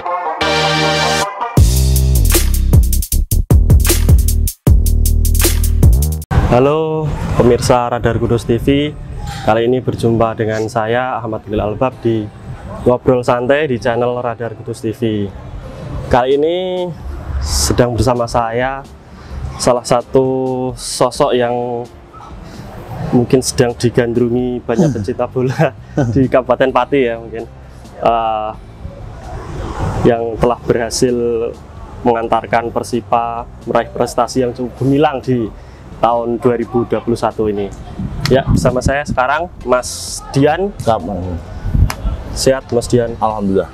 Halo pemirsa Radar Kudus TV, kali ini berjumpa dengan saya Ahmad Bilal Albab di Ngobrol Santai di channel Radar Kudus TV. Kali ini sedang bersama saya salah satu sosok yang mungkin sedang digandrungi banyak pencinta bola di Kabupaten Pati ya, mungkin yang telah berhasil mengantarkan Persipa meraih prestasi yang cukup gemilang di tahun 2021 ini. Ya, bersama saya sekarang Mas Dian. Sehat Mas Dian? Alhamdulillah.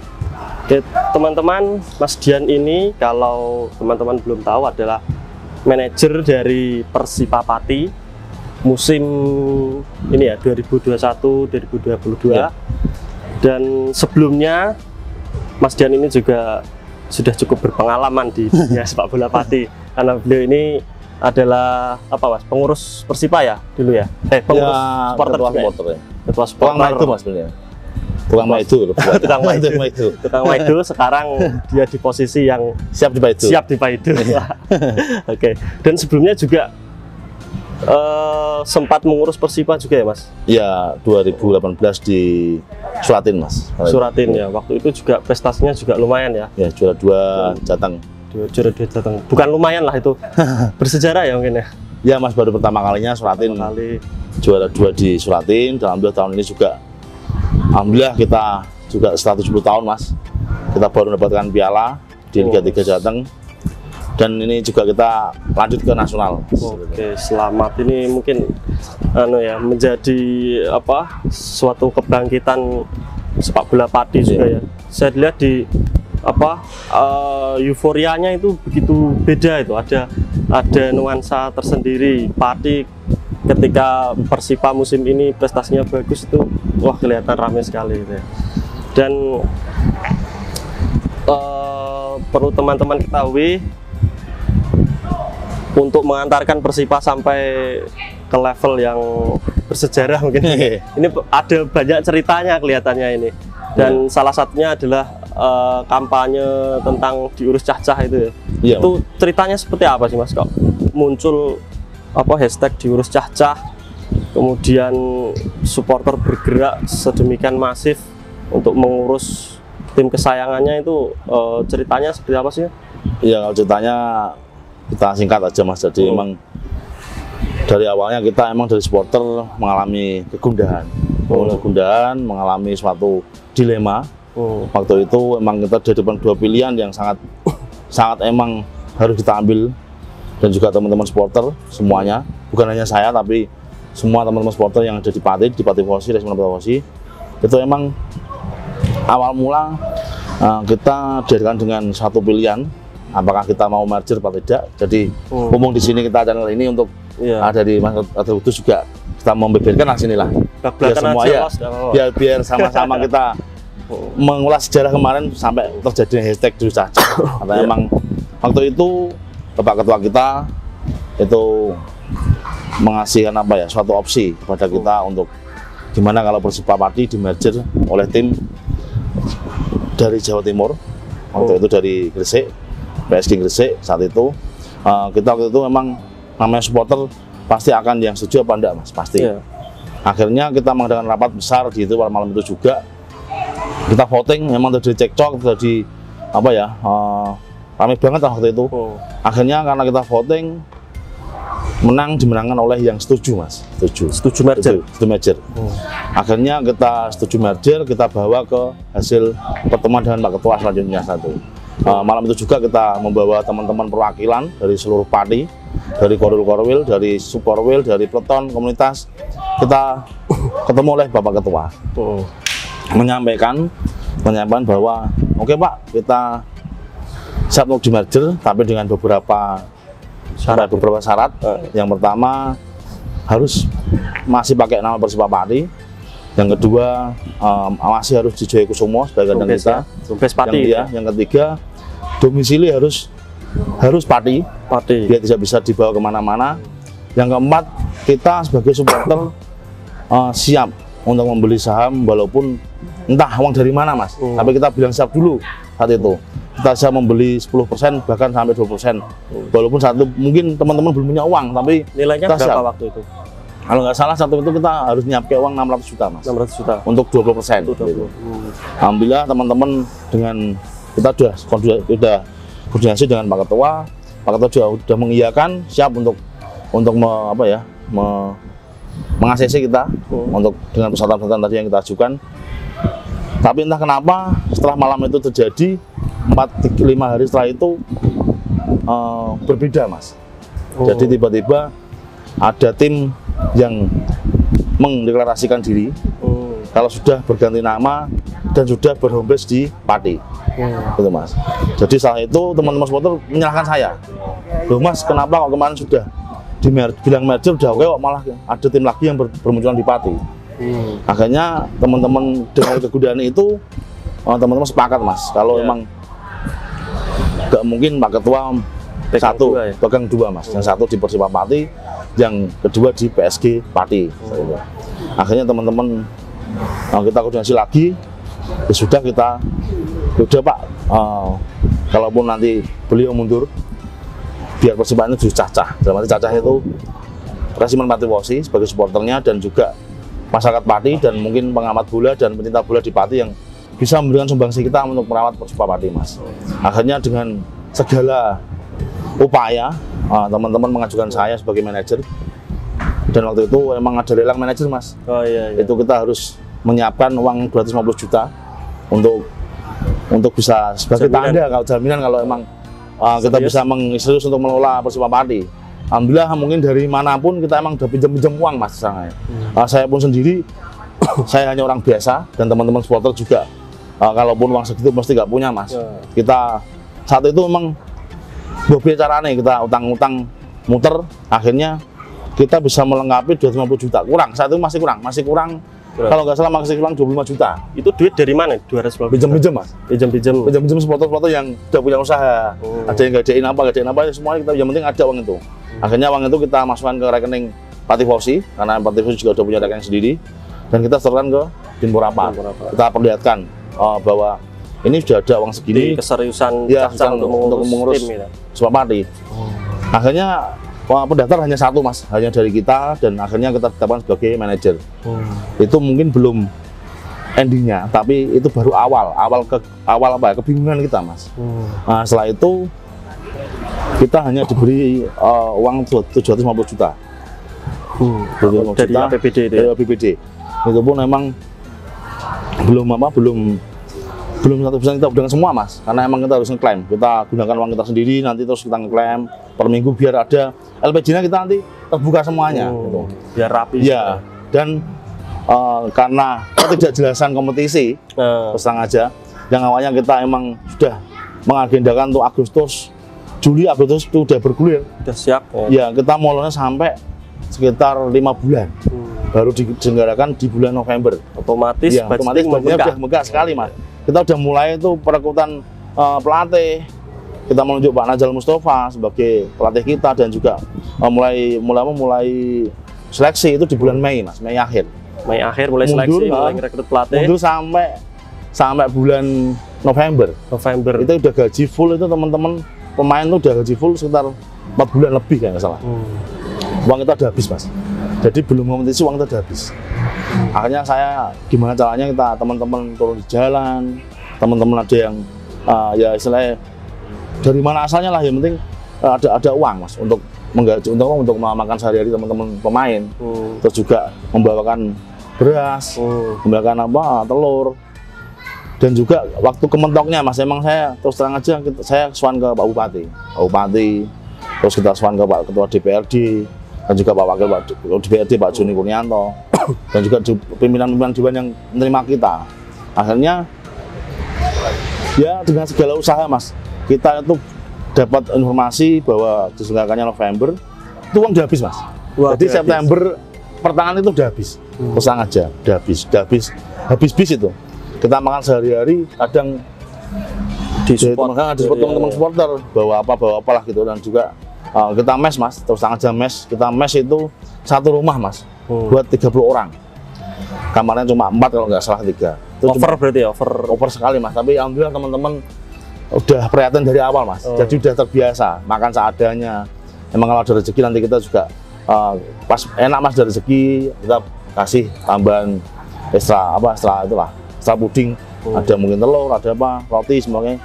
Oke teman-teman, Mas Dian ini kalau teman-teman belum tahu adalah manajer dari Persipa Pati musim ini ya, 2021-2022 ya. Dan sebelumnya Mas Dian ini juga sudah cukup berpengalaman di dunia sepak bola Pati, karena beliau ini adalah apa Mas, pengurus Persipa ya dulu ya? Pengurus ya, supporter juga supporter ya? Ketua supporter. Tukang Mas sebenarnya. Tukang Maido. Tukang Maido sekarang dia di posisi yang siap di Maido. Oke. Dan sebelumnya juga sempat mengurus Persipa juga ya Mas? Ya, 2018 di Suratin Mas. Suratin ya. Waktu itu juga prestasinya juga lumayan ya? Ya, juara 2 Jateng. Juara 2 Jateng. Bukan lumayan lah itu. Bersejarah ya mungkin ya? Ya Mas, baru pertama kalinya Suratin juara 2 di Suratin. Dalam 2 tahun ini juga alhamdulillah kita juga setelah 70 tahun Mas, kita baru mendapatkan piala di Liga 3 Jateng. Dan ini juga kita lanjut ke nasional. Oke, selamat. Ini mungkin ya menjadi apa, suatu kebangkitan sepak bola Pati juga ya. Saya lihat di apa euforianya itu begitu beda, itu ada nuansa tersendiri. Pati ketika Persipa musim ini prestasinya bagus itu wah kelihatan ramai sekali gitu ya. Dan perlu teman-teman ketahui, untuk mengantarkan Persipa sampai ke level yang bersejarah mungkin ini ada banyak ceritanya kelihatannya ini. Dan salah satunya adalah kampanye tentang diurus cah-cah itu ya. Itu ceritanya seperti apa sih Mas, kok muncul apa hashtag diurus cah-cah, kemudian supporter bergerak sedemikian masif untuk mengurus tim kesayangannya, itu ceritanya seperti apa sih? Iya, kalau ceritanya kita singkat aja Mas. Jadi emang dari awalnya kita emang dari supporter mengalami kegundahan, mengalami suatu dilema. Waktu itu emang kita di depan 2 pilihan yang sangat emang harus kita ambil, dan juga teman-teman supporter semuanya, bukan hanya saya tapi semua teman-teman supporter yang ada di Pati Vosi, itu emang awal mula kita dijadikan dengan satu pilihan, apakah kita mau merger atau tidak. Jadi umum di sini kita channel ini untuk dari Mas Radar Kudus juga kita membeberkan sini lah, biar semua ya, biar sama-sama kita mengulas sejarah kemarin sampai terjadi hashtag dulu saja. Karena emang waktu itu Bapak Ketua kita itu mengasihkan apa ya, suatu opsi kepada kita untuk gimana kalau Persipa Pati di merger oleh tim dari Jawa Timur. Waktu itu dari Gresik, PSG Gresik saat itu. Kita waktu itu memang namanya supporter pasti akan yang setuju apa enggak Mas, pasti. Akhirnya kita mengadakan rapat besar di itu pada malam itu juga. Kita voting, memang terjadi cekcok, terjadi apa ya, ramai banget lah waktu itu. Akhirnya karena kita voting, dimenangkan oleh yang setuju Mas, setuju merger. Akhirnya kita setuju merger, kita bawa ke hasil pertemuan dengan Pak Ketua selanjutnya satu. Malam itu juga kita membawa teman-teman perwakilan dari seluruh Pati, dari Korwil, dari Suporwil, dari Peleton, komunitas. Kita ketemu oleh Bapak Ketua, menyampaikan bahwa oke Pak, kita siap untuk di merger, tapi dengan beberapa syarat. Yang pertama harus masih pakai nama Persipa Pati. Yang kedua masih harus di Joyokusumo sebagai kandang kita. Yang ketiga domisili harus Pati, biar tidak bisa dibawa kemana-mana. Yang keempat, kita sebagai supporter siap untuk membeli saham walaupun entah uang dari mana Mas, tapi kita bilang siap dulu saat itu. Kita bisa membeli 10% bahkan sampai 20%. Walaupun satu mungkin teman-teman belum punya uang, tapi Nilainya kita berapa siap. waktu itu? Kalau nggak salah satu itu kita harus nyiapkan uang 600 juta mas. 600 juta. Untuk 20%. Untuk 20. Gitu. Alhamdulillah teman-teman dengan kita sudah koordinasi dengan Pak Ketua. Pak Ketua sudah mengiyakan siap untuk meng-ACC kita untuk dengan peserta-peserta tadi yang kita ajukan. Tapi entah kenapa setelah malam itu terjadi 4-5 hari setelah itu berbeda mas. Jadi tiba-tiba ada tim yang mendeklarasikan diri kalau sudah berganti nama dan sudah berhome base di Pati. Gitu mas. Jadi saat itu teman-teman supporter menyalahkan saya. Loh mas, kenapa kok kemarin sudah bilang merger udah oke kok malah ada tim lagi yang bermunculan di Pati. Akhirnya teman-teman dengan kegundahan itu teman-teman sepakat mas kalau emang gak mungkin Pak Ketua satu pegang dua mas, yang satu di Persipa Pati, yang kedua di PSG Pati. Akhirnya teman-teman kita koordinasi lagi, ya sudah Pak, kalaupun nanti beliau mundur, biar Persipaan itu cacah. Dalam arti cacah itu Resimen Patiwosi sebagai supporternya dan juga masyarakat Pati dan mungkin pengamat bola dan pencinta bola di Pati yang bisa memberikan sumbangsi kita untuk merawat Persipa Pati mas. Akhirnya dengan segala upaya teman-teman mengajukan saya sebagai manajer dan waktu itu emang ada lelang manajer mas. Itu kita harus menyiapkan uang 250 juta untuk bisa sebagai tanda kalau jaminan kalau emang kita bisa serius untuk mengelola Persipa Pati. Alhamdulillah mungkin dari manapun kita emang udah pinjam uang mas. Saya pun sendiri saya hanya orang biasa dan teman-teman supporter juga kalaupun uang segitu mesti nggak punya mas. Kita saat itu memang beberapa caranya kita utang-utang muter, akhirnya kita bisa melengkapi 250 juta. Kurang, saat itu masih kurang. Kalau nggak salah masih kurang 25 juta. Itu duit dari mana? 250 pinjam mas. Pinjam supporter-supporter yang udah punya usaha. Ada yang gadein apa, semuanya kita yang penting ada uang itu. Akhirnya uang itu kita masukkan ke rekening Patiwosi karena Patiwosi juga udah punya rekening sendiri dan kita setorkan ke Dinpora. Kita perlihatkan bahwa ini sudah ada uang segini, keseriusan untuk mengurus tim Persipa Pati. Akhirnya pendaftar hanya satu mas, hanya dari kita dan akhirnya kita tetapkan sebagai manajer. Itu mungkin belum endingnya, tapi itu baru awal kebingungan kita mas. Nah, setelah itu kita hanya diberi uang 750 juta. Dari APBD itu. Dari APBD. Itu pun memang belum 100% kita gunakan semua mas, karena emang kita harus ngeklaim, kita gunakan uang kita sendiri, nanti terus kita ngeklaim per minggu biar ada LPG-nya kita nanti terbuka semuanya gitu. Biar rapi ya. Dan karena ketidakjelasan kompetisi terus terang aja, yang awalnya kita emang sudah mengagendakan untuk Juli Agustus itu udah bergulir, udah siap ya kita mulainya sampai sekitar 5 bulan baru diselenggarakan di bulan November. Otomatis ya, otomatis budgetnya udah megah sekali mas. Kita udah mulai itu perekrutan pelatih. Kita menunjuk Pak Najal Mustafa sebagai pelatih kita dan juga mulai seleksi itu di bulan Mei mas, Mei akhir mulai seleksi, mulai rekrut pelatih. Mundur sampai bulan November itu udah gaji full, itu teman-teman pemain tuh udah gaji full sekitar 4 bulan lebih kayak nggak salah. Uang kita udah habis mas. Jadi belum kompetisi uang kita udah habis. Akhirnya saya gimana caranya kita teman-teman turun di jalan, teman-teman ada yang ya istilahnya dari mana asalnya lah, yang penting ada uang mas untuk makan sehari-hari teman-teman pemain. Terus juga membawakan beras, membawakan telur, dan juga waktu kementoknya mas, emang saya terus terang aja saya sowan ke Pak Bupati, terus kita sowan ke Pak Ketua DPRD dan juga Pak Wakil DPRD Pak Joni Kurnianto dan juga pimpinan-pimpinan dewan yang menerima kita. Akhirnya ya dengan segala usaha mas, kita itu dapat informasi bahwa diselenggarakannya November itu uang udah habis mas. Jadi September pertengahan itu udah habis. Terus aja udah habis bis itu. Kita makan sehari-hari, kadang disupport teman-teman supporter bawa apalah gitu, dan juga kita mes mas, terus aja kita mes itu satu rumah mas, buat 30 orang. Kamarnya cuma 4 kalau nggak salah 3. Itu berarti over sekali mas. Tapi alhamdulillah teman-teman udah prihatin dari awal mas. Jadi udah terbiasa makan seadanya. Emang kalau ada rezeki nanti kita juga pas enak mas ada rezeki kita kasih tambahan ekstra puding. Ada mungkin telur, ada apa, roti semuanya.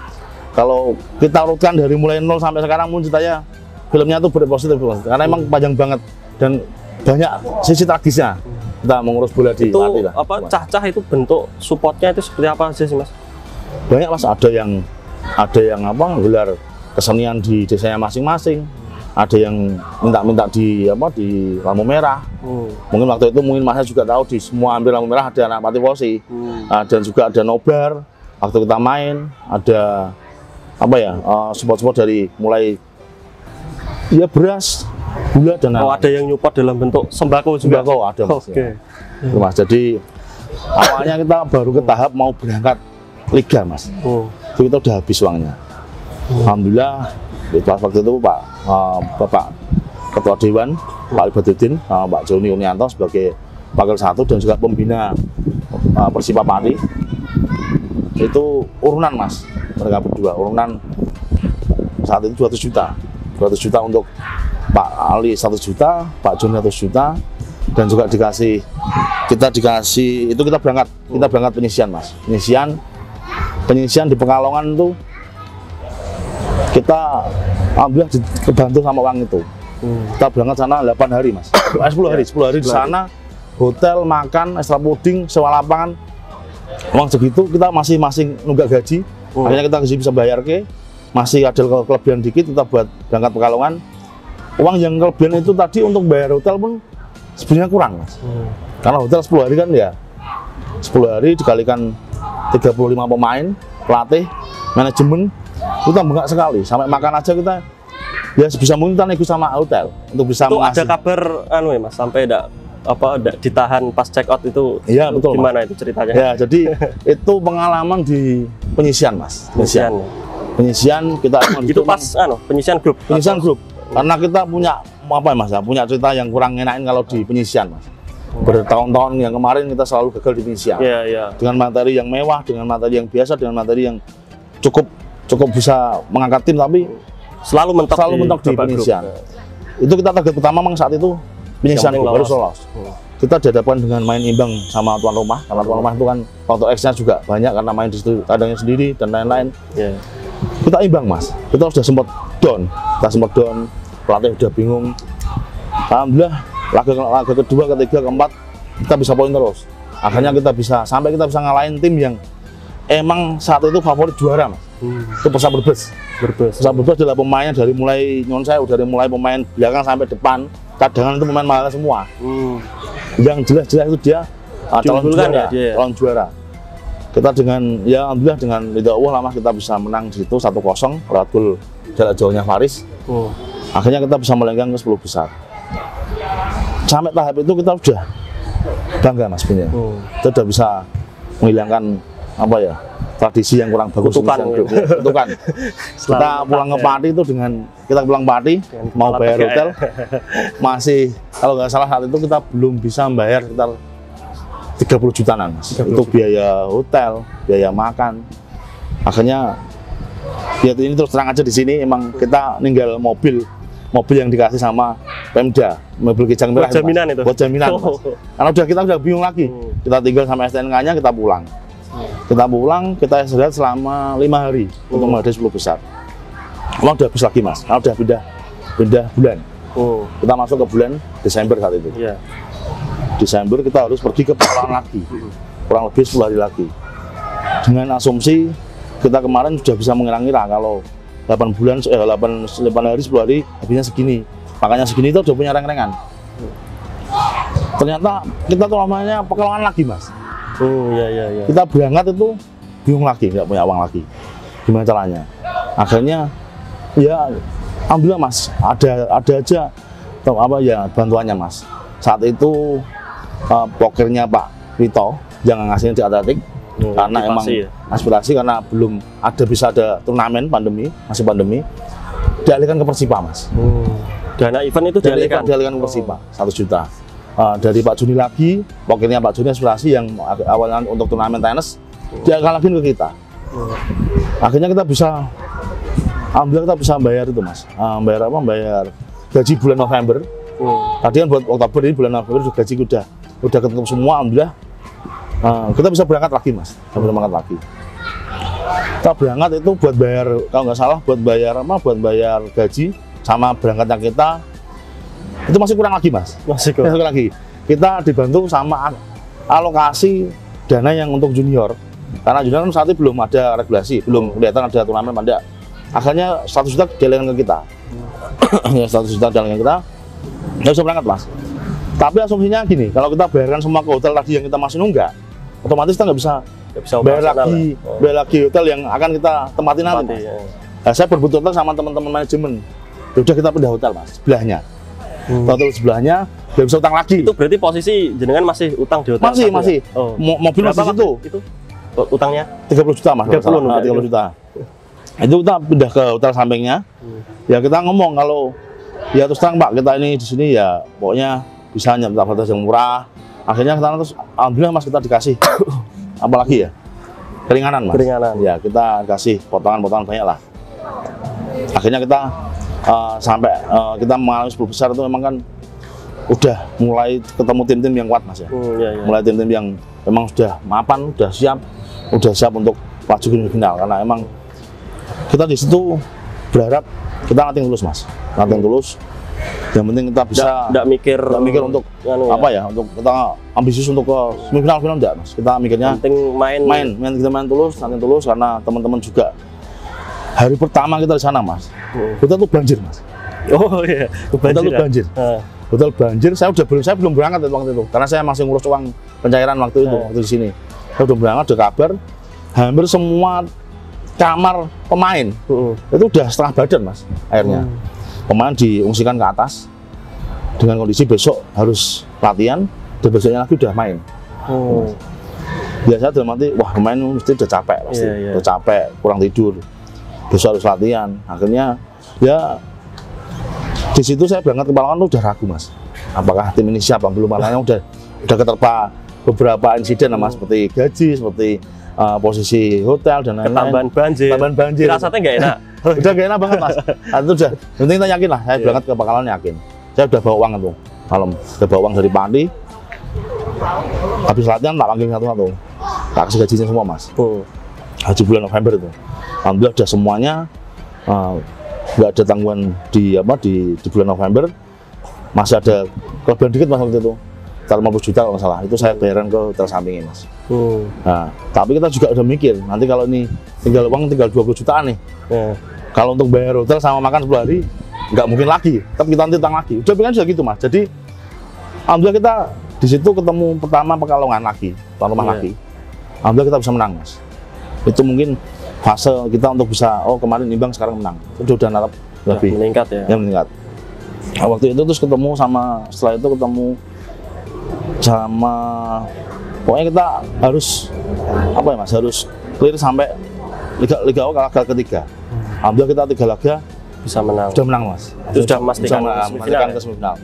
Kalau kita urutkan dari mulai 0 sampai sekarang pun ceritanya filmnya tuh berpositif karena emang panjang banget dan banyak sisi tragisnya. Kita mengurus bola di itu apa cah-cah itu bentuk supportnya itu seperti apa aja sih mas? Banyak mas, ada yang apa gelar kesenian di desanya masing-masing, ada yang minta di lampu merah. Mungkin waktu itu masnya juga tahu di semua hampir lampu merah ada anak Patiposi. Dan juga ada nobar waktu kita main, ada apa ya support dari mulai ya beras, gula dan ada yang nyupport dalam bentuk sembako juga. Sembako ada mas. Mas, jadi awalnya kita baru ke tahap mau berangkat liga mas. Itu kita udah habis uangnya. Alhamdulillah waktu itu Bapak Ketua Dewan Pak Ibadudin sama Pak Joni Unianto sebagai Wakil 1 dan juga pembina Persipa Pati itu urunan mas, mereka berdua urunan saat itu 200 juta untuk Pak Ali 1 juta, Pak Joni 1 juta, dan juga kita dikasih itu kita berangkat penyisian mas, penyisian di Pekalongan itu kita alhamdulillah dibantu sama uang itu. Kita berangkat sana 8 hari mas, 10 hari di sana, hotel, makan, ekstra puding, sewa lapangan, uang segitu kita masih nunggak gaji. Akhirnya kita bisa bayar masih ada kelebihan dikit, kita buat berangkat Pekalongan. Uang yang kelebihan itu tadi untuk bayar hotel pun sebenarnya kurang mas. Karena hotel 10 hari kan ya 10 hari dikalikan 35 pemain, pelatih, manajemen, kita bengkak sekali. Sampai makan aja kita ya sebisa mungkin kita nego sama hotel untuk bisa itu mengasih. Ada kabar ya mas sampai ditahan pas check out itu. Iya betul. Gimana mas. Itu ceritanya? Ya jadi itu pengalaman di penyisian mas. Penyisian kita itu pas penyisian grup. Karena kita punya punya cerita yang kurang enakin kalau di penyisian mas. Bertahun-tahun yang kemarin kita selalu gagal di penyisian. Dengan materi yang mewah, dengan materi yang biasa, dengan materi yang cukup bisa mengangkat tim, tapi selalu mentok di penyisian. Itu kita target pertama memang saat itu penyisian harus lolos. Kita dihadapkan dengan main imbang sama tuan rumah, karena tuan rumah itu kan faktor X-nya juga banyak karena main di situ kandangnya sendiri dan lain-lain. Kita imbang mas, kita sudah sempat down, pelatih udah bingung. Alhamdulillah laga kedua, ketiga, keempat kita bisa poin terus. Akhirnya kita bisa ngalahin tim yang emang saat itu favorit juara mas. Itu Persib Brebes adalah pemainnya dari mulai pemain belakang sampai depan, cadangan itu pemain mahal semua. Yang jelas itu dia calon juara. Kita dengan ya alhamdulillah dengan ridha Allah lah mas, kita bisa menang di situ 1-0 lewat gol jarak jauhnya Faris. Akhirnya kita bisa melenggang ke 10 besar. Sampai tahap itu kita udah bangga mas punya. Kita udah bisa menghilangkan tradisi yang kurang bagus. Kutukan. Kita pulang ke Pati itu kita pulang Pati mau bayar hotel masih kalau nggak salah saat itu kita belum bisa membayar sekitar 30 jutaan mas. Itu biaya hotel, biaya makan. Akhirnya ya ini terus terang aja di sini emang kita ninggal mobil yang dikasih sama Pemda, mobil kijang merah buat jaminan mas. Karena kita udah bingung lagi. Kita tinggal sama STNK-nya, kita pulang, kita istirahat selama 5 hari untuk menghadapi 10 besar. Emang udah habis lagi mas, karena udah pindah bulan. Kita masuk ke bulan Desember saat itu. Desember kita harus pergi ke Pekalongan lagi, kurang lebih 10 hari lagi. Dengan asumsi kita kemarin sudah bisa mengira-ngira kalau 8 hari 10 hari habisnya segini. Makanya segini itu udah punya reng-rengan. Ternyata kita tuh namanya Pekalongan lagi mas. Kita berangkat itu bingung lagi, nggak punya uang lagi. Gimana caranya? Akhirnya ya alhamdulillah mas, ada aja bantuannya mas. Saat itu pokernya Pak Wito yang ngasihnya di Atletik. Karena emang aspirasi karena belum bisa ada turnamen masih pandemi, dialihkan ke Persipa mas. Dana event itu dialihkan ke Persipa 1 juta. Dari Pak Joni lagi, pokoknya Pak Joni aspirasi yang awalnya untuk turnamen tenis, dialihkan lagi ke kita. Akhirnya kita bisa, alhamdulillah kita bisa bayar itu mas, bayar apa? Bayar gaji bulan November. Tadi kan buat Oktober, ini bulan November gaji udah ketemu semua, alhamdulillah. Kita bisa berangkat lagi mas, kita bisa berangkat lagi. Kita berangkat itu buat bayar, kalau nggak salah buat bayar apa? Buat bayar gaji sama berangkatnya kita itu masih kurang lagi mas. Masih kurang lagi. Kita dibantu sama alokasi dana yang untuk junior. Karena junior kan saat ini belum ada regulasi, belum kelihatan ada turnamen pada. Akhirnya 100 juta dialihkan ke kita. Ya 100 juta dialihkan ke kita. Nggak bisa berangkat mas. Tapi asumsinya gini, kalau kita bayarkan semua ke hotel tadi yang kita masih nunggak, otomatis kita nggak bisa bayar lagi hotel yang akan kita tempatin nanti. Ya. Nah, saya berbut hotel sama teman-teman manajemen. Udah kita pindah hotel mas, sebelahnya. Hotel sebelahnya nggak bisa utang lagi. Itu berarti posisi jenengan masih utang di hotel? Masih. Oh. Mobil masih situ. Itu utangnya 30 juta mas. 30 juta. Itu kita pindah ke hotel sampingnya. Ya kita ngomong kalau ya terus terang Pak, kita ini di sini ya pokoknya bisa nyampe batas yang murah. Akhirnya kita terus alhamdulillah mas kita dikasih apalagi ya keringanan mas. Ya kita kasih potongan-potongan banyak lah. Akhirnya kita sampai kita mengalami 10 besar itu memang kan udah mulai ketemu tim-tim yang kuat mas ya. Mulai tim-tim yang memang sudah mapan, udah siap untuk maju ke final karena emang kita di situ berharap kita nating tulus mas, nating tulus. Yang penting kita bisa nggak mikir untuk apa ya, untuk kita ambisius untuk ke semifinal enggak mas. Kita mikirnya penting kita main tulus, nating tulus karena teman-teman juga hari pertama kita di sana mas, kita tuh banjir mas. Oh iya, kita tuh banjir. Hotel banjir, saya belum berangkat waktu itu karena saya masih ngurus uang pencairan waktu itu di sini. Saya udah berangkat, udah kabar, hampir semua kamar pemain itu udah setengah badan mas airnya. Pemain diungsikan ke atas dengan kondisi besok harus latihan dan besoknya lagi udah main. Biasa dalam arti wah pemain mesti udah capek pasti, udah capek, kurang tidur, besok harus latihan. Akhirnya ya di situ saya berangkat ke Palawan udah ragu mas, apakah tim ini siap belum, makanya udah keterpa beberapa insiden mas, seperti gaji, seperti posisi hotel dan lain-lain. Tambahan banjir. Rasanya nggak enak. Udah gak enak banget mas. Itu udah, penting kita yakin lah. Saya berangkat ke Palawan yakin. Saya udah bawa uang itu malam, udah bawa uang dari Pandi. Habis latihan tak panggil satu-satu, tak kasih gajinya semua mas. Haji bulan November itu. Alhamdulillah udah semuanya. Nggak ada tanggungan di bulan November. Masih ada kelebihan dikit mas waktu itu. 50 juta kalau nggak salah, itu saya bayaran ke hotel sampingnya mas. Nah, tapi kita juga udah mikir, nanti kalau ini tinggal 20 jutaan nih. Kalau untuk bayar hotel sama makan 10 hari, nggak mungkin lagi, tapi kita nanti utang lagi. Udah pikirnya sudah gitu mas. Jadi, alhamdulillah kita di situ ketemu pertama Pekalongan lagi, tuan rumah lagi. Alhamdulillah kita bisa menang mas. Itu mungkin fase kita untuk bisa, kemarin imbang sekarang menang. Udah natap lebih meningkat ya. Yang meningkat. Nah, waktu itu terus ketemu setelah itu ketemu sama pokoknya kita harus harus clear sampai Liga O laga ketiga. Alhamdulillah kita 3 laga bisa menang. Sudah menang mas. Sudah memastikan ke semifinal.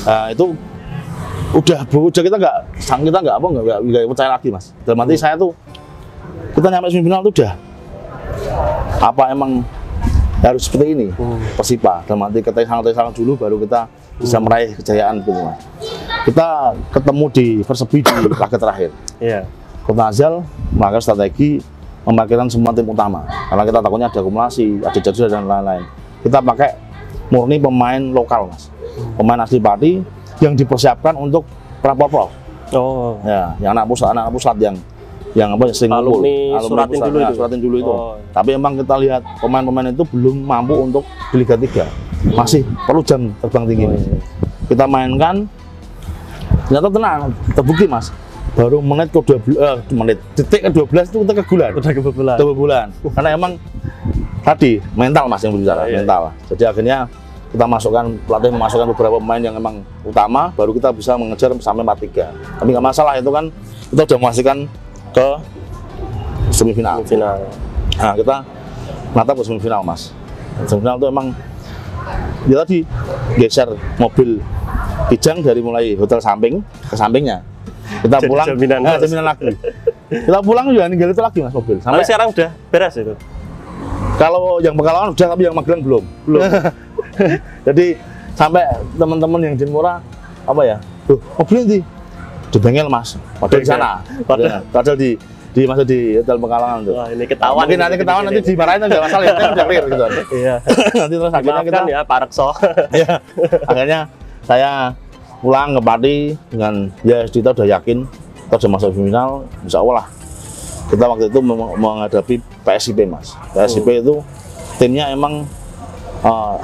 Nah, itu udah kita nggak percaya lagi mas. Dalam arti saya tuh kita nyampe semifinal tuh udah emang harus seperti ini. Persipa dalam arti kita sangat dulu baru kita bisa meraih kejayaan gitu mas. Kita ketemu di Persepi di laga terakhir. Kota Azal melakukan strategi memarkirkan semua tim utama karena kita takutnya ada akumulasi, ada jadwal dan lain-lain. Kita pakai murni pemain lokal mas, pemain asli Pati yang dipersiapkan untuk Prapor. Ya, yang anak pusat yang sering alumni suratin dulu itu. Tapi emang kita lihat pemain-pemain itu belum mampu untuk di Liga 3, masih perlu jam terbang tinggi. Kita mainkan. Ternyata tenang, terbukti mas. Baru detik ke-12 itu kita kebobolan. Karena emang tadi mental mas yang berbicara, mental. Jadi akhirnya kita pelatih memasukkan beberapa pemain yang emang utama, baru kita bisa mengejar sampai 4-3. Tapi nggak masalah, itu kan kita udah memastikan ke semifinal. Nah kita natap ke semifinal mas. Semifinal itu emang dia tadi geser mobil Kijang dari mulai hotel samping ke sampingnya. Kita pulang, jaminan lagi. Kita pulang juga ninggal itu lagi mas mobil. Tapi sekarang udah beres itu. Kalau yang Pekalongan udah, tapi yang Magelang belum. Jadi sampai teman-teman yang di Murah apa ya? Tuh, mobilnya di bengkel mas. Padahal di sana. Padahal di masuk di hotel Pekalongan tuh. Wah, ini ketahuan. Mungkin nanti ketahuan nanti dimarahin enggak masalah ya, udah clear gitu. Iya. Nanti terus akhirnya kita ya Pak Rekso. ya, akhirnya saya pulang ke Pati dengan ya kita udah yakin kita udah masuk final, insya Allah lah. Kita waktu itu menghadapi PSIP mas. PSIP itu timnya emang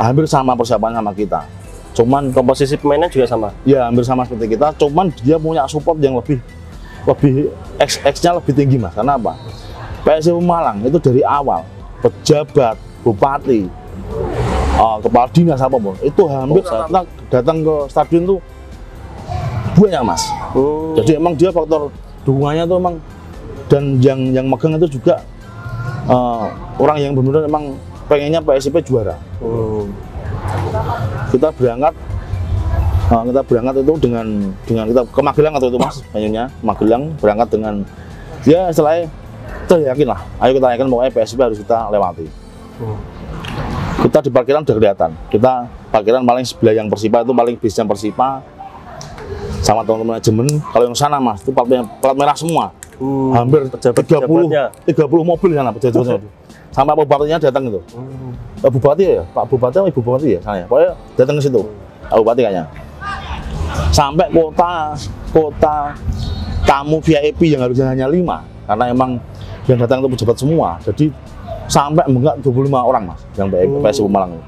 hampir sama persiapannya sama kita. Cuman komposisi pemainnya juga sama. Ya hampir sama seperti kita. Cuman dia punya support yang lebih X-nya lebih tinggi mas. Karena apa? PSIP Malang itu dari awal pejabat, bupati, kepala dinas apapun itu hampir datang ke stadion tuh banyak mas. Jadi emang dia faktor dukungannya tuh emang, dan yang megang itu juga orang yang benar-benar emang pengennya PSIP juara. Kita berangkat itu dengan kita ke Magelang atau itu mas, akhirnya Magelang berangkat dengan ya setelah kita yakin lah, ayo kita yakin pokoknya PSIP harus kita lewati. Kita di parkiran udah kelihatan, kita parkiran paling sebelah yang Persipa itu paling bis yang Persipa sama teman-teman manajemen. Kalau yang sana mas itu plat merah semua. Hampir 30 mobil sana pejabat. Sampai bupatinya datang itu. Bupati ya, Pak Bupati atau Ibu Bupati ya sana ya. Pokoknya datang ke situ. Pak Bupati kayaknya. Sampai kota tamu VIP yang harusnya hanya 5 karena emang yang datang itu pejabat semua. Jadi sampai enggak 25 orang mas yang PSIP Malang.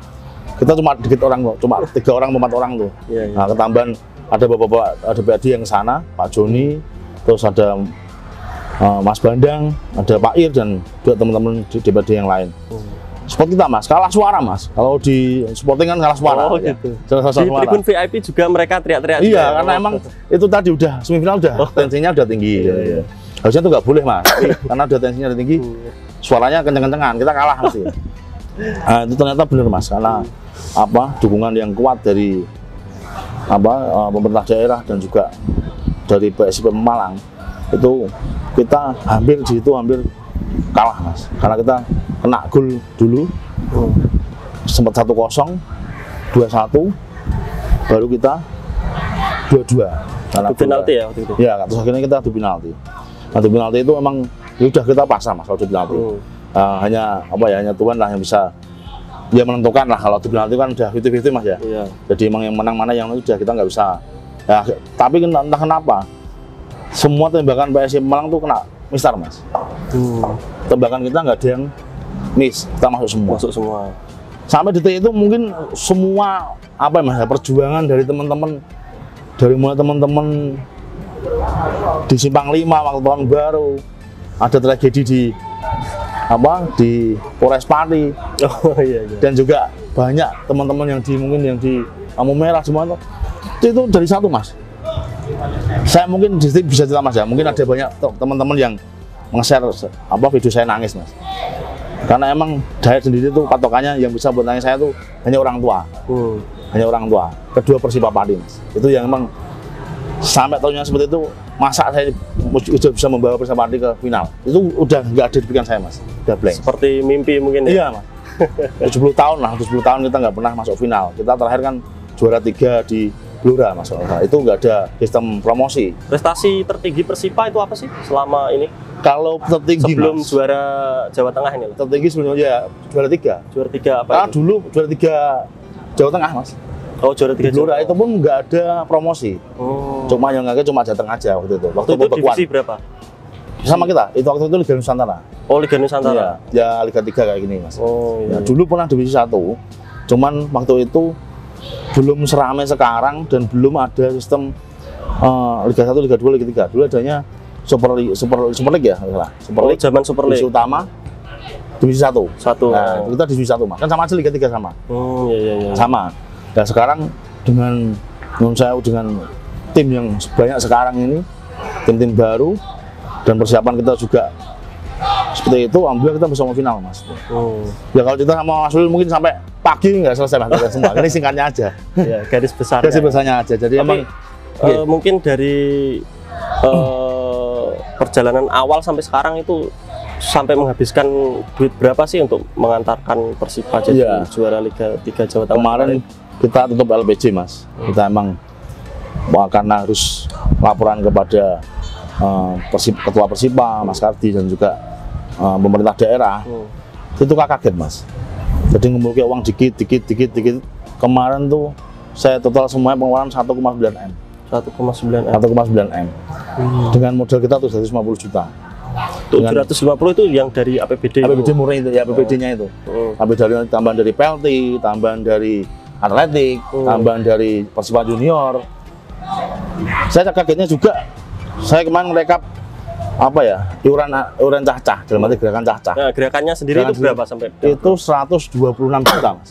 Kita cuma dikit orang kok, cuma 3 orang 4 orang tuh. Nah, ketambahan ada bapak-bapak, ada PAD yang sana, Pak Joni, terus ada Mas Bandang, ada Pak Ir dan juga teman-teman di DPD yang lain. Sport kita mas, kalah suara mas. Kalau di sporting kan kalah suara. Oh gitu. Di tribun VIP juga mereka teriak-teriak. Iya, karena emang itu tadi udah semifinal udah tensinya udah tinggi. Harusnya itu nggak boleh mas, karena udah tensinya udah tinggi, suaranya kenceng-kencengan, kita kalah mesti. Nah, itu ternyata benar mas, karena apa dukungan yang kuat dari pemerintah daerah dan juga dari PSIP Malang itu kita hampir kalah mas, karena kita kena gol dulu, sempat 1-0, 2-1, baru kita 2-2. Adu penalti ya waktu itu? Ya, terus akhirnya kita adu penalti. Adu penalti itu emang ya udah kita pasrah mas kalau adu penalti. Hanya Tuhan lah yang bisa dia menentukan lah. Kalau adu penalti kan udah 50-50 mas ya. Iya. Jadi emang yang menang mana yang udah kita nggak bisa. Ya, tapi entah kenapa semua tembakan PSIP Malang tuh kena mistar mas. Tembakan kita nggak ada yang miss, kita masuk semua. Sampai detik itu mungkin semua perjuangan dari teman-teman, dari mulai teman-teman di Simpang 5 waktu tahun baru, ada tragedi di Polres Pati. Dan juga banyak teman-teman yang di Lampu Merah semua itu dari satu mas. Saya mungkin di sini bisa cerita mas ya, mungkin ada banyak teman-teman yang nge-share video saya nangis mas, karena emang saya sendiri tuh patokannya yang bisa buat nangis saya tuh hanya orang tua. Hanya orang tua, kedua Persipa Pati mas, itu yang emang sampai tahunnya seperti itu, masa saya bisa membawa Persipa Pati ke final, itu udah nggak ada di pikiran saya mas, udah blank. Seperti mimpi mungkin ya? Iya mas, 70 tahun kita nggak pernah masuk final. Kita terakhir kan juara 3 di Blora mas, itu nggak ada sistem promosi. Prestasi tertinggi Persipa itu apa sih selama ini? Kalau tertinggi sebelum mas, juara Jawa Tengah ini? Tertinggi sebelumnya ya juara 3. Juara 3 apa? Karena dulu juara 3 Jawa Tengah mas. Oh juara 3 Blora itu pun nggak ada promosi. Cuma yang nggak cuma Jateng aja waktu itu. Waktu itu divisi berapa? Sama kita, itu waktu itu Liga Nusantara. Oh Liga Nusantara? Iya, ya Liga 3 kayak gini mas. Oh iya. Ya, dulu pernah divisi 1, cuman waktu itu belum seramai sekarang dan belum ada sistem Liga 1, Liga 2, Liga 3. Dulu adanya Super League ya, Super League. Zaman Super League. Divisi utama, divisi 1. Nah, kita divisi 1 mas. Kan sama aja Liga 3 sama. Iya. Sama. Dan sekarang dengan tim yang banyak sekarang ini, tim-tim baru dan persiapan kita juga seperti itu, alhamdulillah kita bisa mau final mas. Ya kalau kita sama Mas Wil mungkin sampai pagi nggak selesai mas kita semua. Ini singkatnya aja. Ya, garis besarnya. Garis besarnya aja. Jadi tapi, emang mungkin dari perjalanan awal sampai sekarang itu sampai menghabiskan duit berapa sih untuk mengantarkan Persipa jadi juara Liga 3 Jawa Tengah? Kemarin kita tutup LPJ Mas. Kita emang karena harus laporan kepada ketua Persipa, Mas Kardi, dan juga pemerintah daerah. Itu kaget Mas. Jadi ngumpulin uang dikit. Kemarin tuh saya total semuanya pengeluaran 1,9 M. 1,9 M. Dengan modal kita tuh 150 juta. 750 itu yang dari APBD. APBD murni itu ya, APBD-nya itu. Tapi dari tambahan dari PLT, tambahan dari atletik, tambahan dari Persipa Junior. Saya kagetnya juga, saya kemarin rekap apa ya, iuran cacah, dalam arti gerakan cacah. Nah, gerakannya sendiri itu berapa sampai? Itu 126 juta Mas.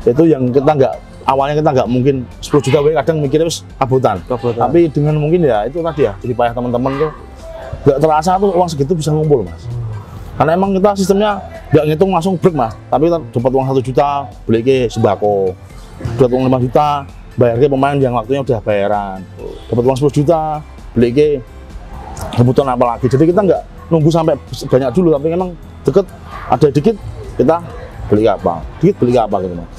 Itu yang kita awalnya kita nggak mungkin 10 juta, kadang mikirnya kabutan. Tapi dengan mungkin ya itu tadi ya, jadi payah teman-teman tuh nggak terasa tuh uang segitu bisa ngumpul Mas. Karena emang kita sistemnya nggak ngitung langsung break Mas, tapi kita dapat uang 1 juta beli ke sembako, dapat uang 5 juta bayar ke pemain yang waktunya udah bayaran, dapat uang 10 juta beli ke kebutuhan apa lagi. Jadi kita nggak nunggu sampai banyak dulu, tapi memang deket ada dikit kita beli apa, dikit beli apa gitu Mas.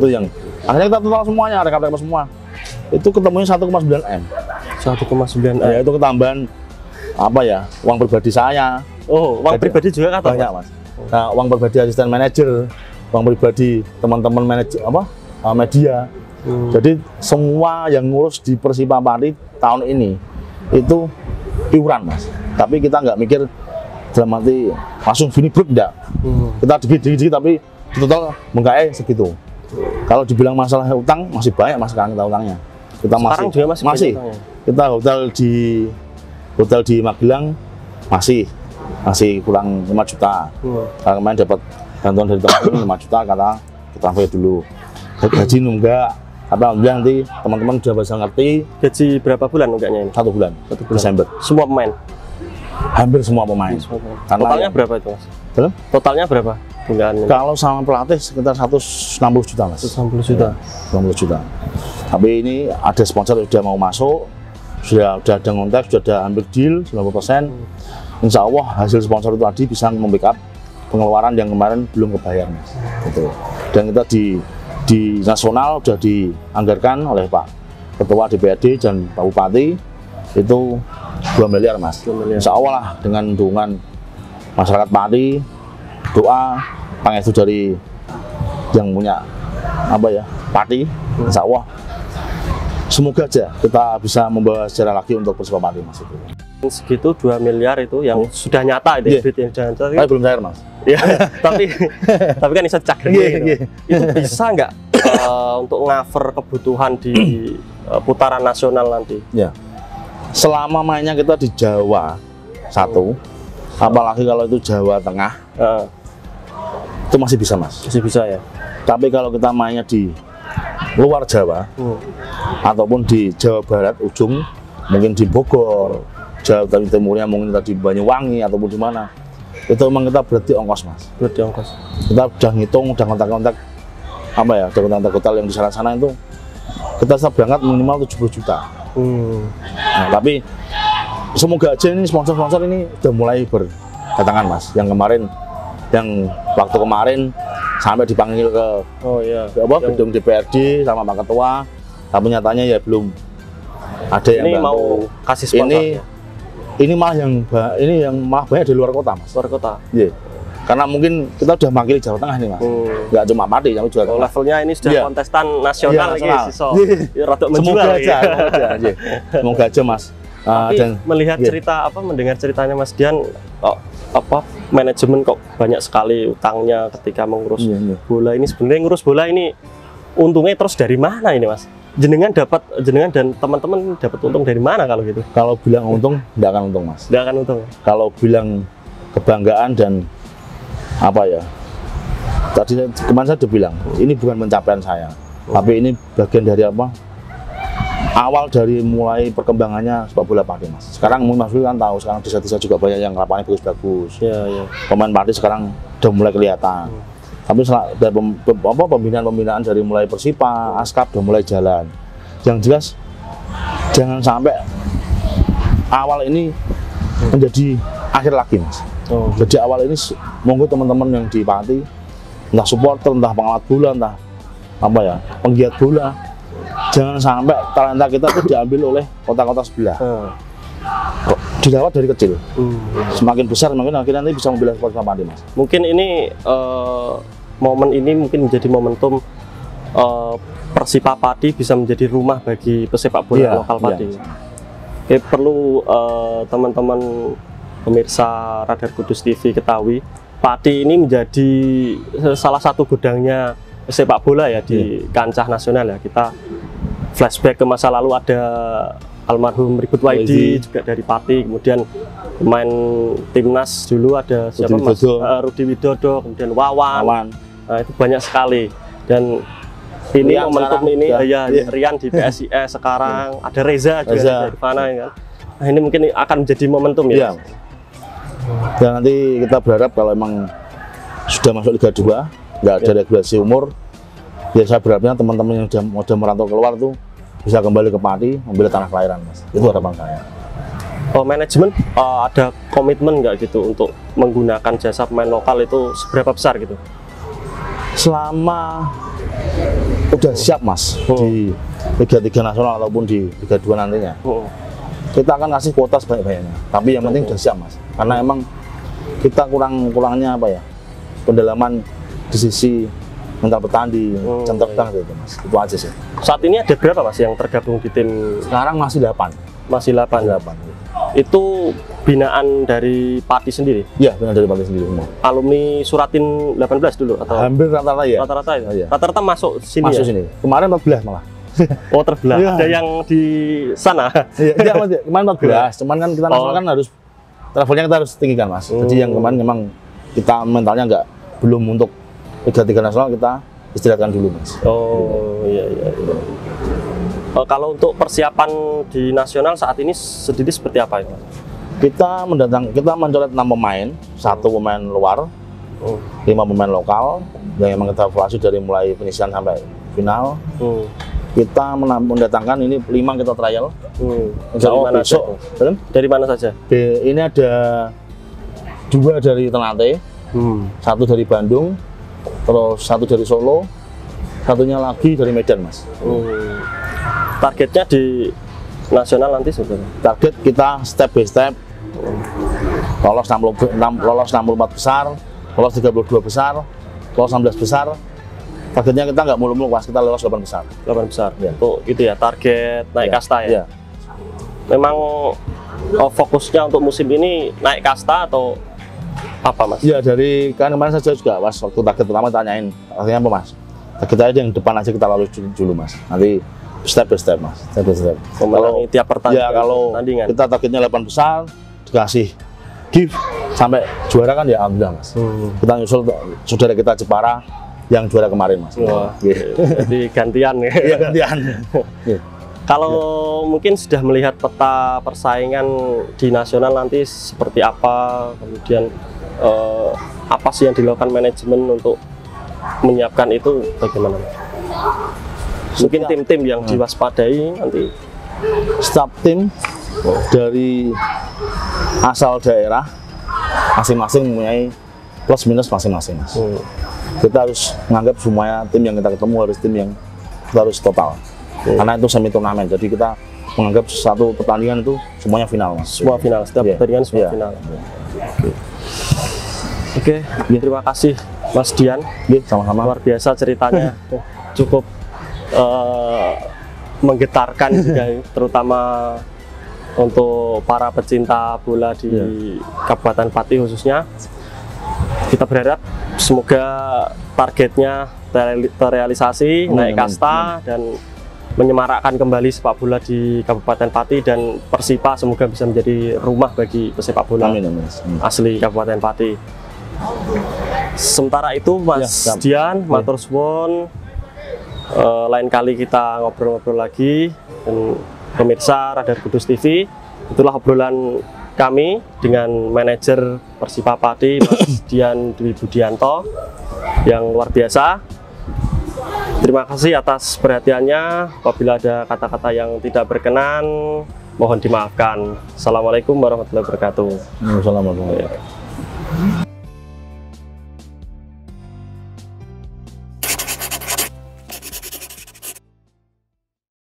Itu yang akhirnya kita total semuanya, rekap semua itu ketemunya 1,9 M. 1,9 M. Ya itu ketambahan apa ya, uang pribadi saya. Oh, uang pribadi juga kan banyak Mas. Nah, uang pribadi asisten manajer, uang pribadi teman-teman manajer media. Jadi semua yang ngurus di Persipa Pati tahun ini itu iuran Mas. Tapi kita nggak mikir dalam arti langsung gini bruk enggak. Kita dikit tapi di total mengkae segitu. Kalau dibilang masalah utang masih banyak Mas sekarang kita utangnya. Kita sekarang juga masih. Kita hotel di Magelang masih kurang 5 juta. Karena kemarin dapat bantuan dari teman-teman 5 juta, kata kita transfer dulu. Gaji nunggak, tapi alhamdulillah nanti teman-teman sudah bisa ngerti. Gaji berapa bulan nunggaknya ini? 1 bulan. Desember. Semua pemain? Hampir semua pemain. Totalnya berapa itu Mas? Totalnya berapa? Kalau sama pelatih sekitar 160 juta Mas. 160 juta. 160 juta. Tapi ini ada sponsor yang sudah mau masuk, sudah ada ngontak, sudah ada hampir deal 90%. Insya Allah hasil sponsor itu tadi bisa membackup pengeluaran yang kemarin belum kebayar Mas. Gitu. Dan kita di nasional sudah dianggarkan oleh Pak Ketua DPRD dan Pak Bupati itu 2 miliar Mas. 2 miliar. Insya Allah lah dengan dukungan masyarakat Pati, doa, pangestu dari yang punya apa ya, Pati, Insya Allah semoga aja kita bisa membawa sejarah lagi untuk Persipa Pati Mas. Itu segitu 2 miliar itu yang sudah nyata itu duit yang jangan tapi belum cair Mas. Ya, tapi kan bisa cak gitu. Itu bisa nggak untuk cover kebutuhan di putaran nasional nanti? Ya, selama mainnya kita di Jawa satu, apalagi kalau itu Jawa Tengah, itu masih bisa Mas. Masih bisa ya. Tapi kalau kita mainnya di luar Jawa, ataupun di Jawa Barat ujung, mungkin di Bogor, Jawa Timurnya mungkin tadi Banyuwangi ataupun di mana, itu memang kita berarti ongkos Mas. Berarti ongkos. Kita udah ngitung, udah kontak-kontak apa ya, udah kontak hotel yang di sana-sana itu kita tetap berangkat minimal 70 juta. Nah, tapi semoga aja ini sponsor-sponsor ini udah mulai berdatangan Mas. Yang kemarin, yang waktu kemarin sampai dipanggil ke gedung DPRD sama Pak Ketua, tapi nyatanya ya belum ada yang ini bantu. Mau kasih sponsor ini malah banyak di luar kota Mas. Luar kota. Iya. Karena mungkin kita udah mewakili Jawa Tengah nih Mas. Nggak cuma Pati, tapi juga levelnya ini sudah kontestan nasional lagi sih. Semoga aja. Semoga aja Mas. Dan melihat cerita mendengar ceritanya Mas Dian, manajemen kok banyak sekali utangnya ketika mengurus bola ini. Sebenarnya ngurus bola ini untungnya terus dari mana ini Mas? Jenengan dan teman-teman dapat untung dari mana kalau gitu? Kalau bilang untung, nggak akan untung Mas. Nggak akan untung. Kalau bilang kebanggaan dan apa ya? Tadi kemarin saya udah bilang, ini bukan pencapaian saya, tapi ini bagian dari apa? Awal dari mulai perkembangannya sepak bola Pati Mas. Sekarang Mas Wil kan tahu, sekarang desa-desa juga banyak yang lapangannya bagus-bagus. Pemain Pati sekarang udah mulai kelihatan. Tapi dari pembinaan dari mulai Persipa, Askap udah mulai jalan. Yang jelas jangan sampai awal ini menjadi akhir lagi Mas. Jadi awal ini monggo teman-teman yang di Pati, entah supporter, entah pengamat bola, entah apa ya, penggiat bola, jangan sampai talenta kita itu diambil oleh kota-kota sebelah. Dirawat dari kecil. Semakin besar semakin akhirnya nanti bisa membela Persipura Pati Mas. Mungkin ini momen ini mungkin menjadi momentum Persipa Pati bisa menjadi rumah bagi pesepak bola lokal Pati. Oke, perlu teman-teman pemirsa Radar Kudus TV ketahui, Pati ini menjadi salah satu gudangnya sepak bola ya di kancah nasional ya. Kita flashback ke masa lalu, ada almarhum Ribut Waidi juga dari Pati, kemudian pemain timnas dulu ada siapa Mas? Rudi Widodo, kemudian Wawan. Nah, itu banyak sekali. Dan ini Rian momentum ini Rian di PSIS sekarang, ada Reza juga di mana ya kan. Nah, ini mungkin akan menjadi momentum ya. Dan nanti kita berharap kalau emang sudah masuk Liga 2, nggak ada regulasi umur, ya saya berharapnya teman-teman yang sudah merantau keluar tuh bisa kembali ke Pati, membela tanah kelahiran Mas. Itu harapan saya. Manajemen ada komitmen nggak gitu untuk menggunakan jasa pemain lokal itu seberapa besar gitu? Selama udah siap Mas di Liga 3 nasional ataupun di Liga 2 nantinya, kita akan kasih kuota sebanyak-banyaknya. Tapi yang penting udah siap Mas, karena emang kita kurangnya apa ya, pendalaman di sisi mental bertanding, jam terbang gitu Mas. Itu aja sih. Saat ini ada berapa Mas yang tergabung di tim? Sekarang masih 8. Masih 8. Itu binaan dari Pati sendiri? Iya, binaan dari Pati sendiri semua. Alumni Suratin 18 dulu atau? Hampir rata-rata ya. Rata-rata ya? Iya. Rata-rata masuk sini masuk ya? sini. Kemarin 14 malah. Oh, terbelah. Iya. Ada yang di sana? Iya, kemarin 14. Cuman kan kita nasional kan harus travelnya kita harus tinggikan Mas. Jadi yang kemarin memang kita mentalnya belum untuk Liga 3 nasional, kita istirahatkan dulu Mas. Oh iya. Kalau untuk persiapan di nasional saat ini sendiri seperti apa itu? Kita mencoret 6 pemain, 1 pemain luar, 5 pemain lokal, yang memang kita evaluasi dari mulai penyisian sampai final. Kita mendatangkan ini 5 kita trial. Dari mana besok? Dari mana saja? Ini ada 2 dari Ternate, 1 dari Bandung, terus 1 dari Solo, 1-nya lagi dari Medan Mas. Targetnya di nasional nanti sebenarnya? Target kita step by step, lolos 64 besar, lolos 32 besar, lolos 16 besar. Targetnya kita nggak mulu-mulu Mas, kita lolos 8 besar. 8 besar. Ya. Untuk itu ya, target naik kasta ya? Memang fokusnya untuk musim ini naik kasta atau apa Mas? Ya, dari kan kemarin saja juga Mas, waktu target pertama tanyain, artinya apa Mas? Kita aja yang depan aja kita lalui dulu Mas, nanti step by step Mas, step by step. Kalau tiap pertandingan, ya kalau kita targetnya 8 besar, dikasih gift sampai juara kan ya alhamdulillah Mas. Kita nyusul saudara kita Jepara yang juara kemarin Mas. Jadi gantian ya. Iya gantian. Kalau mungkin sudah melihat peta persaingan di nasional nanti seperti apa, kemudian apa sih yang dilakukan manajemen untuk menyiapkan itu bagaimana? Mungkin tim-tim yang diwaspadai nanti. Setiap tim dari asal daerah masing-masing mempunyai plus minus masing-masing. Kita harus menganggap semuanya tim yang kita ketemu harus tim yang kita harus total. Karena itu semi turnamen, jadi kita menganggap satu pertandingan itu semuanya final Mas. Semua final, setiap pertandingan semua final. Oke, terima kasih Mas Dian. Sama-sama. Luar biasa ceritanya, cukup menggetarkan juga, terutama untuk para pecinta bola di Kabupaten Pati khususnya. Kita berharap semoga targetnya terrealisasi, naik kasta dan menyemarakkan kembali sepak bola di Kabupaten Pati, dan Persipa semoga bisa menjadi rumah bagi pesepak bola asli Kabupaten Pati. Sementara itu Mas Dian, matur suwun. Lain kali kita ngobrol-ngobrol lagi, dan pemirsa Radar Kudus TV, itulah obrolan kami dengan manajer Persipa Pati Mas Dian Dwi Budianto yang luar biasa. Terima kasih atas perhatiannya. Apabila ada kata-kata yang tidak berkenan, mohon dimaafkan. Assalamualaikum warahmatullahi wabarakatuh. Assalamualaikum.